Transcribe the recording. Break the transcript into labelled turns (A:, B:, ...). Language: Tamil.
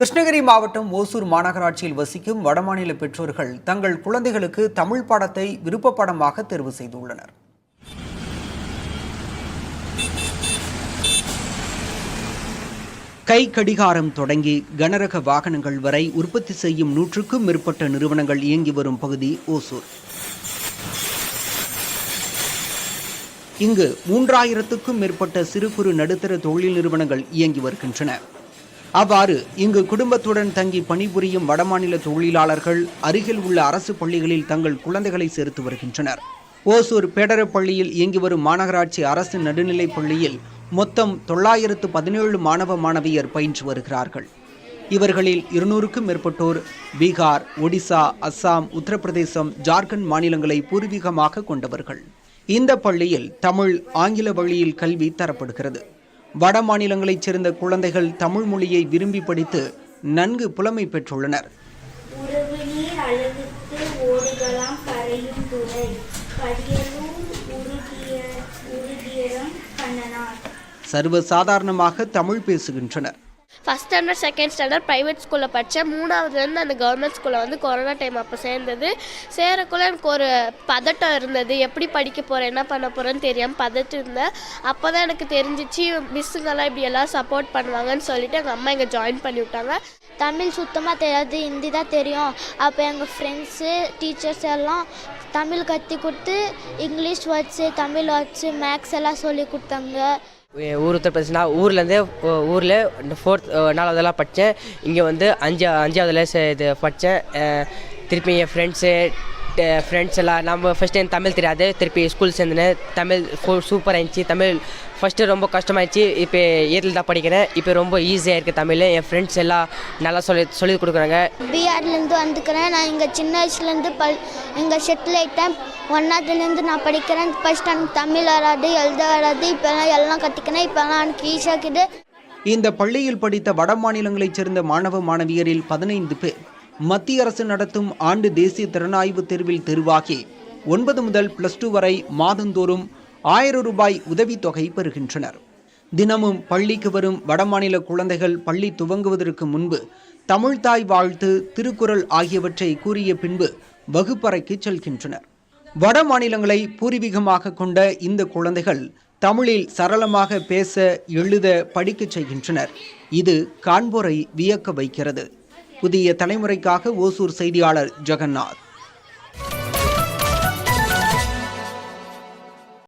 A: கிருஷ்ணகிரி மாவட்டம் ஓசூர் மாநகராட்சியில் வசிக்கும் வடமாநில பெற்றோர்கள் தங்கள் குழந்தைகளுக்கு தமிழ் பாடத்தை விருப்ப பாடமாக தேர்வு செய்துள்ளனர். கை கடிகாரம் தொடங்கி கனரக வாகனங்கள் வரை உற்பத்தி செய்யும் 100க்கும் மேற்பட்ட நிறுவனங்கள் இயங்கி வரும் பகுதி ஓசூர். இங்கு 3000க்கும் மேற்பட்ட சிறு குறு நடுத்தர தொழில் நிறுவனங்கள் இயங்கி வருகின்றன. அவ்வாறு இங்கு குடும்பத்துடன் தங்கி பணிபுரியும் வடமாநில தொழிலாளர்கள் அருகில் உள்ள அரசு பள்ளிகளில் தங்கள் குழந்தைகளை சேர்த்து வருகின்றனர். ஓசூர் பேடரப்பள்ளியில் இயங்கி வரும் மாநகராட்சி அரசு நடுநிலைப் பள்ளியில் மொத்தம் 917 மாணவ மாணவியர் பயின்று வருகிறார்கள். இவர்களில் 200க்கும் மேற்பட்டோர் பீகார், ஒடிசா, அஸ்ஸாம், உத்தரப்பிரதேசம், ஜார்க்கண்ட் மாநிலங்களை பூர்வீகமாக கொண்டவர்கள். இந்த பள்ளியில் தமிழ், ஆங்கில வழியில் கல்வி தரப்படுகிறது. வட மாநிலங்களைச் சேர்ந்த குழந்தைகள் தமிழ் மொழியை விரும்பி படித்து நன்கு புலமை பெற்றுள்ளனர். சர்வசாதாரணமாக தமிழ் பேசுகின்றனர்.
B: First standard, second standard private ஸ்கூலில் படித்தேன். 3ஆவதுலேருந்து அந்த கவர்மெண்ட் ஸ்கூலில் வந்து கொரோனா டைம் அப்போ சேர்ந்தது. சேரக்குள்ள எனக்கு ஒரு பதட்டம் இருந்தது. எப்படி படிக்க போகிறேன், என்ன பண்ண போகிறேன்னு தெரியாமல் பதட்டு இருந்தேன். அப்போ தான் எனக்கு தெரிஞ்சிச்சு மிஸ்ஸுங்கெல்லாம் இப்படி எல்லாம் சப்போர்ட் பண்ணுவாங்கன்னு சொல்லிட்டு எங்கள் அம்மா இங்கே ஜாயின் பண்ணி விட்டாங்க.
C: தமிழ் சுத்தமாக தெரியாது, ஹிந்தி தான் தெரியும். அப்போ எங்கள் ஃப்ரெண்ட்ஸு, டீச்சர்ஸ் எல்லாம் தமிழ் கற்றுக் கொடுத்து English words, Tamil words, maths எல்லாம் சொல்லி கொடுத்தாங்க.
D: ஊர் உத்தரப்பிரதேசனா ஊரில் 4th 4ஆவதெல்லாம் படித்தேன். இங்கே வந்து 5ஆவதுல இது படித்தேன். திருப்பி என் ஃப்ரெண்ட்ஸ் எல்லாம் நம்ம ஃபஸ்ட்டு எனக்கு தமிழ் தெரியாது. திருப்பி ஸ்கூல் சேர்ந்துனேன். தமிழ் சூப்பராக இருந்துச்சு. தமிழ் ஃபஸ்ட்டு ரொம்ப கஷ்டமாகிடுச்சு. இப்போ 8th தான் படிக்கிறேன். இப்போ ரொம்ப ஈஸியாக இருக்குது தமிழ். என் ஃப்ரெண்ட்ஸ் எல்லாம் நல்லா சொல்லி கொடுக்குறாங்க.
C: பிஆர்லேருந்து வந்துக்கிறேன். நான் இங்கே சின்ன வயசுலேருந்து இங்கே செட்டில் ஆகிட்டேன். 1ஆவதுலேருந்து நான் படிக்கிறேன். ஃபஸ்ட் எனக்கு தமிழ் வராது, எழுத வராது. இப்போலாம் எல்லாம் கற்றுக்கிறேன். இப்போலாம் எனக்கு ஈஸியாக இருக்குது.
A: இந்த பள்ளியில் படித்த வட மாநிலங்களைச் சேர்ந்த மாணவ மாணவியரில் 15 பேர் மத்திய அரசு நடத்தும் ஆண்டு தேசிய திறனாய்வு தேர்வில் தேர்வாகி 9 முதல் +2 வரை மாதந்தோறும் 1000 ரூபாய் உதவித்தொகை பெறுகின்றனர். தினமும் பள்ளிக்கு வரும் வடமாநில குழந்தைகள் பள்ளி துவங்குவதற்கு முன்பு தமிழ்தாய் வாழ்த்து, திருக்குறள் ஆகியவற்றை கூறிய பின்பு வகுப்பறைக்கு செல்கின்றனர். வட மாநிலங்களை பூர்வீகமாக கொண்ட இந்த குழந்தைகள் தமிழில் சரளமாக பேச, எழுத, படிக்கச் செய்கின்றனர். இது காண்போரை வியக்க வைக்கிறது. புதிய தலைமுறைக்காக ஓசூர் செய்தியாளர் ஜெகநாத்.